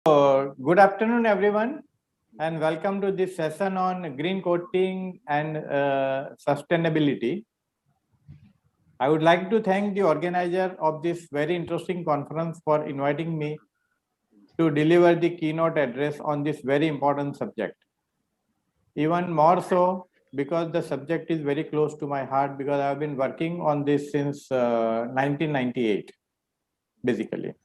Good afternoon, everyone, and welcome to this session on green coating and sustainability. I would like to thank the organizer of this very interesting conference for inviting me to deliver the keynote address on this very important subject. Even more so because the subject is very close to my heart because I have been working on this since 1998, basically.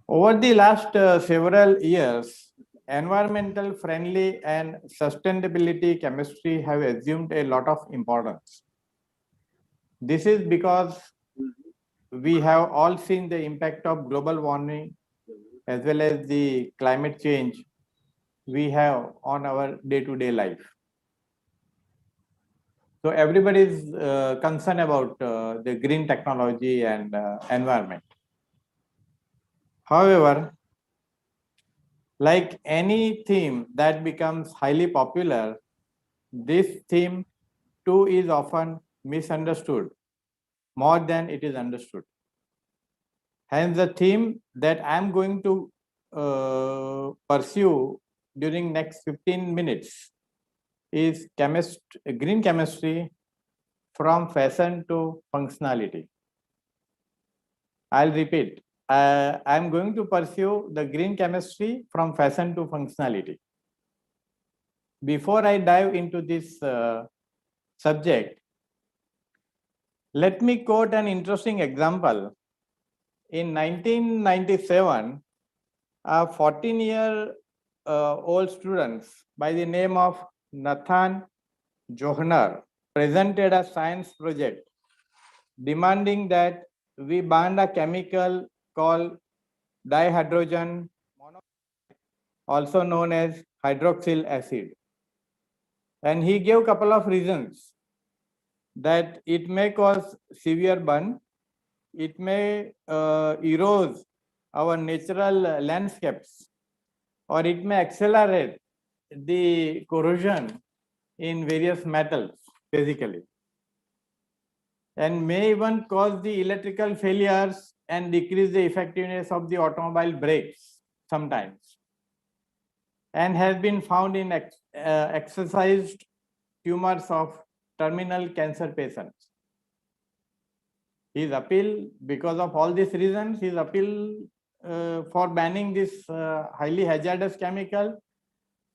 Over the last several years, environmental friendly and sustainability chemistry have assumed a lot of importance. This is because we have all seen the impact of global warming as well as the climate change we have on our day-to-day life. So everybody is concerned about the green technology and environment. However, like any theme that becomes highly popular, this theme too is often misunderstood more than it is understood. Hence, the theme that I'm going to pursue during next 15 minutes is green chemistry from fashion to functionality. I'll repeat. I'm going to pursue the green chemistry from fashion to functionality. Before I dive into this subject, let me quote an interesting example. In 1997, a 14-year-old student by the name of Nathan Johner presented a science project demanding that we ban a chemical called dihydrogen monoxide, also known as hydroxyl acid. And he gave a couple of reasons that it may cause severe burn, it may erode our natural landscapes, or it may accelerate the corrosion in various metals, basically, and may even cause the electrical failures and decrease the effectiveness of the automobile brakes sometimes, and has been found in exercised tumors of terminal cancer patients. His appeal, because of all these reasons, his appeal for banning this highly hazardous chemical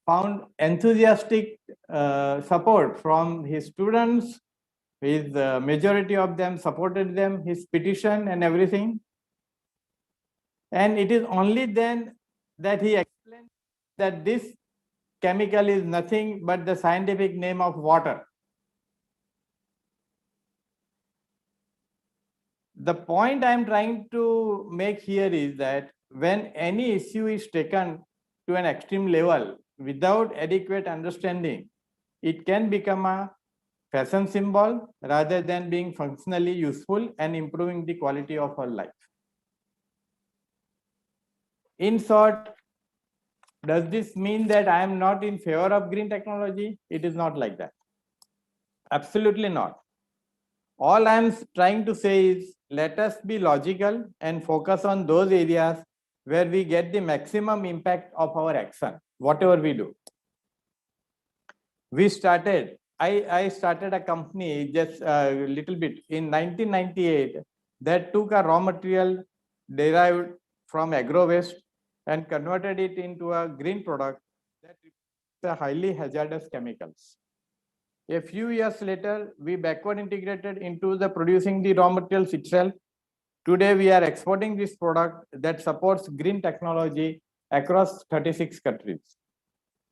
found enthusiastic support from his students. His majority of them supported them, his petition and everything. And it is only then that he explained that this chemical is nothing but the scientific name of water. The point I am trying to make here is that when any issue is taken to an extreme level without adequate understanding, it can become a fashion symbol rather than being functionally useful and improving the quality of our life. In short, does this mean that I am not in favor of green technology? It is not like that. Absolutely not. All I am trying to say is let us be logical and focus on those areas where we get the maximum impact of our action, whatever we do. I started a company just a little bit in 1998 that took a raw material derived from agro waste and converted it into a green product that replaces highly hazardous chemicals. A few years later, we backward integrated into the producing the raw materials itself. Today, we are exporting this product that supports green technology across 36 countries.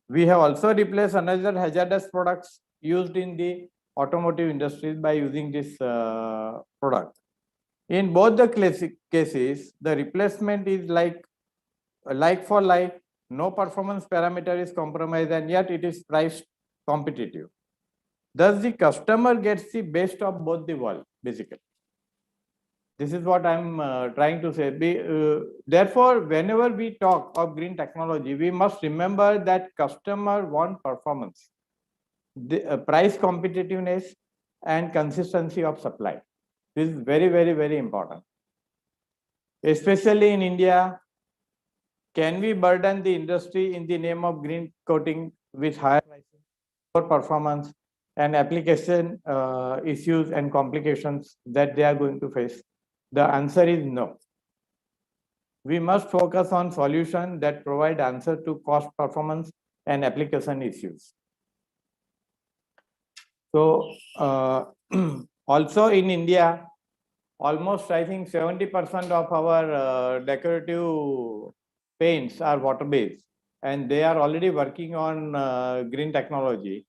We have also replaced another hazardous products used in the automotive industries by using this product. In both the cases, the replacement is like for like, no performance parameter is compromised, and yet it is priced competitive. Thus, the customer gets the best of both the world, basically. This is what I'm trying to say. Therefore, whenever we talk of green technology, we must remember that customer want performance, the price competitiveness, and consistency of supply. This is very, very, very important. Especially in India, Can we burden the industry in the name of green coating with higher pricing, poor performance, and application issues and complications that they are going to face? The answer is no. We must focus on solutions that provide answer to cost, performance, and application issues. So also in India, almost I think 70% of our decorative paints are water-based, and they are already working on green technology.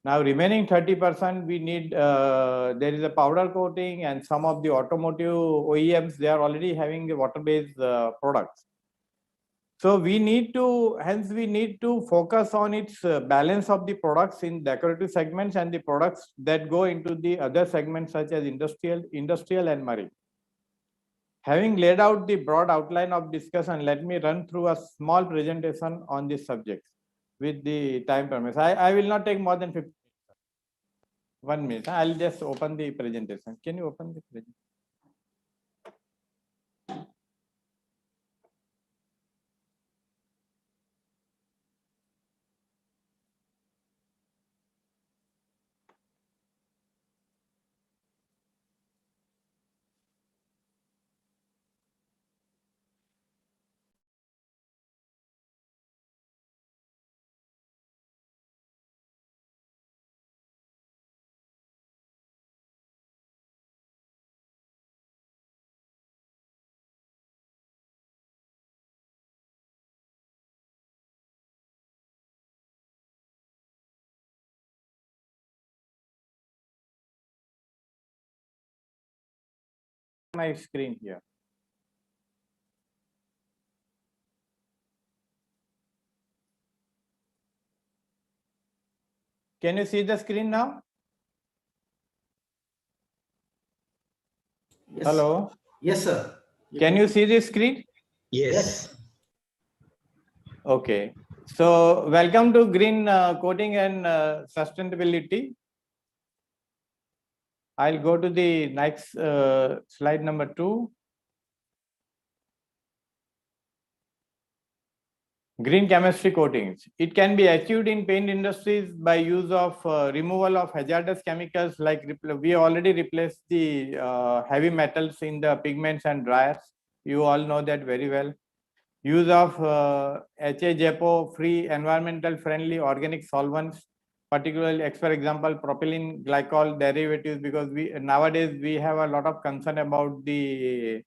Now remaining 30%, we need, there is a powder coating, and some of the automotive OEMs, they are already having the water-based products. So we need to, hence we need to focus on its balance of the products in decorative segments and the products that go into the other segments such as industrial and marine. Having laid out the broad outline of discussion, let me run through a small presentation on this subject with the time permits. I will not take more than 50 minutes. 1 minute. I'll just open the presentation. Can you open the presentation? My screen here. Can you see the screen now? Yes. Hello? Yes, sir. Can you see the screen? Yes. Okay. So welcome to Green Coating and Sustainability. I'll go to the next slide number 2. Green chemistry coatings. It can be achieved in paint industries by use of removal of hazardous chemicals, like we already replaced the heavy metals in the pigments and dryers. You all know that very well. Use of HAJPO free, environmental friendly organic solvents, particularly, for example, propylene glycol derivatives, because nowadays we have a lot of concern about the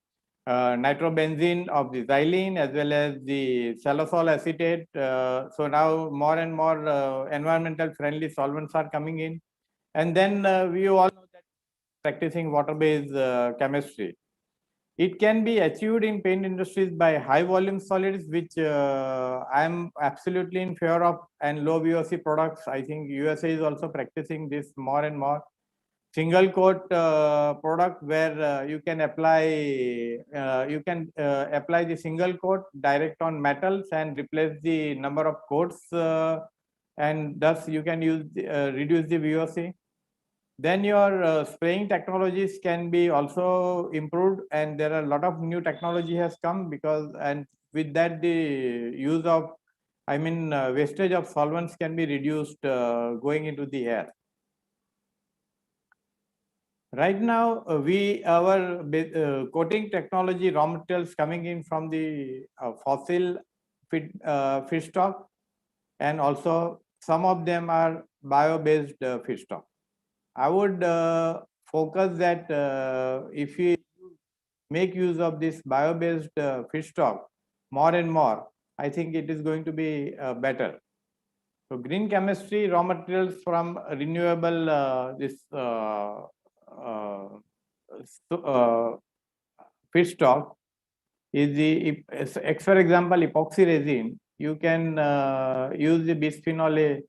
nitrobenzene of the xylene as well as the silosyl acetate. So now more and more environmental friendly solvents are coming in. And then we all know that practicing water-based chemistry. It can be achieved in paint industries by high volume solids, which I am absolutely in favor of, and low VOC products. I think USA is also practicing this more and more. Single coat product where you can apply the single coat direct on metals and replace the number of coats, and thus you can use reduce the VOC. Then your spraying technologies can be also improved, and there are a lot of new technology has come, because and with that the use of wastage of solvents can be reduced going into the air. Right now, our coating technology raw materials coming in from the fossil feedstock, and also some of them are bio-based feedstock. I would focus that if we make use of this bio-based feedstock more and more, I think it is going to be better. So green chemistry, raw materials from renewable feedstock is the, for example, epoxy resin. You can use the bisphenol A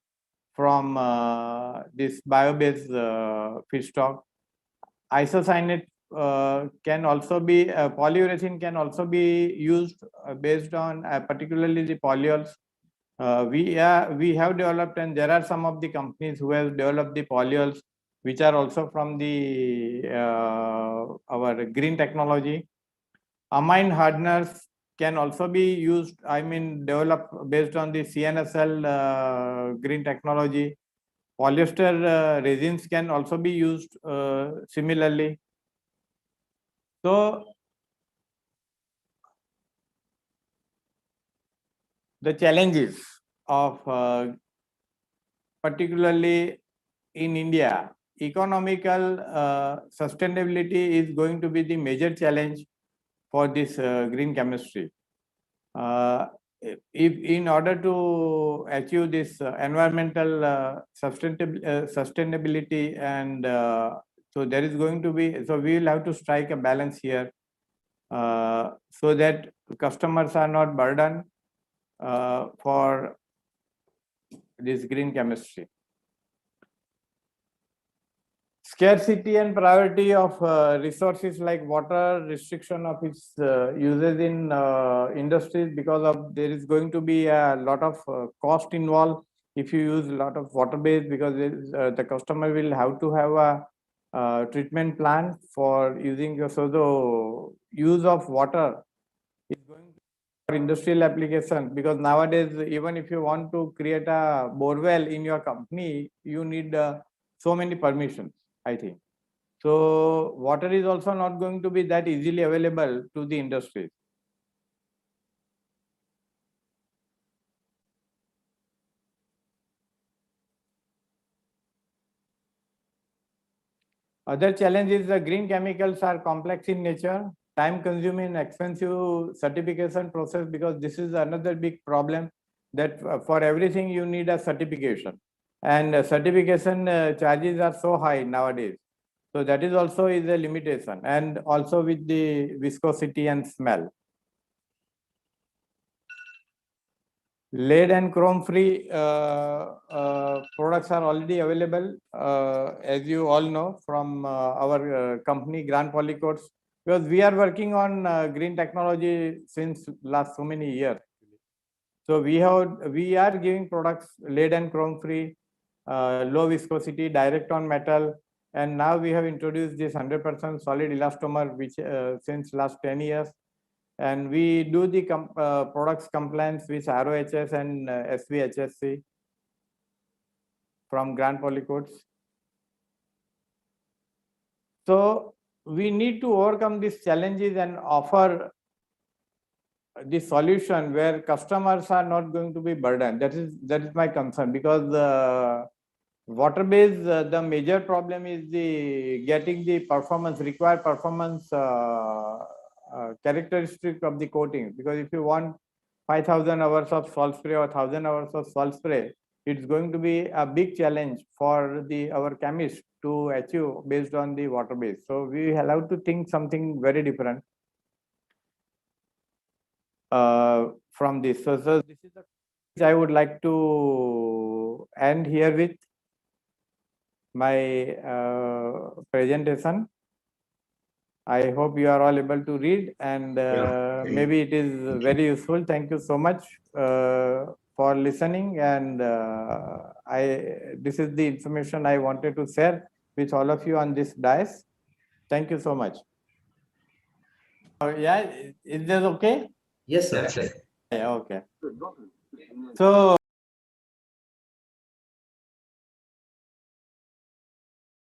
from this bio-based feedstock. Isocyanate can also be, polyurethane can also be used based on particularly the polyols. We have developed, and there are some of the companies who have developed the polyols, which are also from the our green technology. Amine hardeners can also be used, I mean, developed based on the CNSL green technology. Polyester resins can also be used similarly. So the challenges of particularly in India, economical sustainability is going to be the major challenge for this green chemistry. If in order to achieve this environmental sustainability, and so there is going to be, so we will have to strike a balance here so that customers are not burdened for this green chemistry. Scarcity and priority of resources like water, restriction of its uses in industries, because of there is going to be a lot of cost involved if you use a lot of water based, because the customer will have to have a treatment plan for using. So the use of water is going to for industrial applications, because nowadays even if you want to create a borewell in your company, you need so many permissions, I think. So water is also not going to be that easily available to the industries. Other challenges, the green chemicals are complex in nature, time consuming, expensive certification process, because this is another big problem, that for everything you need a certification, and certification charges are so high nowadays. So that is also is a limitation, and also with the viscosity and smell. Lead and chrome free products are already available, as you all know, from our company Grand Polycoats, because we are working on green technology since last so many years. So we are giving products lead and chrome free, low viscosity, direct on metal, and now we have introduced this 100% solid elastomer, which since last 10 years. And we do the products compliance with ROHS and SVHSC from Grand Polycoats. So we need to overcome these challenges and offer the solution where customers are not going to be burdened. That is my concern, because water based, the major problem is the getting the required performance characteristic of the coating, because if you want 5,000 hours of salt spray or 1,000 hours of salt spray, it's going to be a big challenge for our chemists to achieve based on the water base. So we have to think something very different from this. So this is the I would like to end here with my presentation. I hope you are all able to read, and maybe it is very useful. Thank you so much for listening, and this is the information I wanted to share with all of you on this dais. Thank you so much. Yeah, is this okay? Yes, sir. Yeah, okay. So